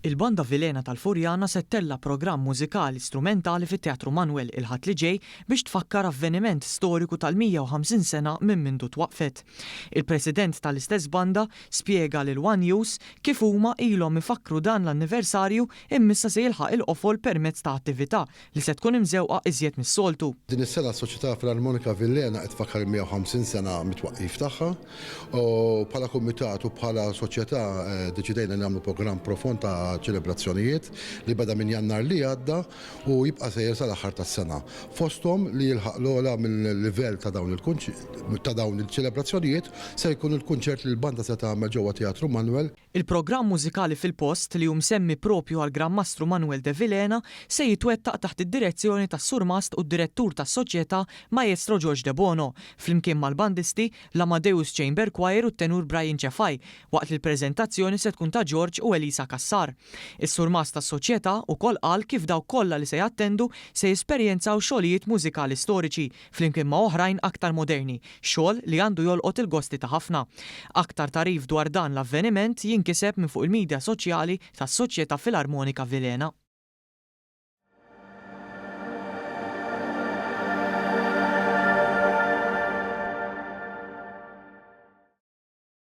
Il-Banda Vilena tal-Furjana settella programm mużikali strumentali fit-Teatru Manuel il-ħadd li ġej biex tfakkar avveniment storiku tal-150 sena minn mindu twaqfet. Il-President tal-istess banda spjega lil One News kif huma ilhom ifakru dan l-anniversarju immissa se jilħaq il-qofol permezz ta' attività li se tkun imżewqa iżjed mis-soltu. Din is-sena s-Soċjetà Filarmonika Vilena qed tfakkar il-150 sena mit-twaqqif tagħha u bħala kumitat u bħala soċjetà deċidejna nagħmlu programm profond ta' ċelebrazzjonijiet li beda minn Jannar li għadda u jibqa' sejjer sal-aħħar tas-sena. Fosthom li jilħaq l-ogħla mill-livell ta' dawn il-ċelebrazzjonijiet se jkun il-kunċert li l-banda se tagħmel ġewwa Teatru Manuel. Il-programm mużikali fil-post li semmi propju għal Gran Mastru Manuel de Vilena se jitwettaq taħt id-direzzjoni tas-Sur Mast u d-direttur tas-soċjetà Maestro George De Bono, flimkien mal-bandisti l-Amadeus Chamber Choir u t-tenur Brian Cefaj, waqt li l-preżentazzjoni se tkun ta' George u Elisa Kassar. Is-Sur Mast tas-soċjetà ukoll qal kif dawk kollha li se jattendu se jesperjenzaw xogħlijiet mużikali storiċi flimkien ma' oħrajn aktar moderni, xogħol li għandu jolqot il-gosti ta' ħafna. Aktar tarif dwar dan l-avveniment jinkiseb minn fuq il-midja soċjali tas-Soċjetà Filarmonika Vilena.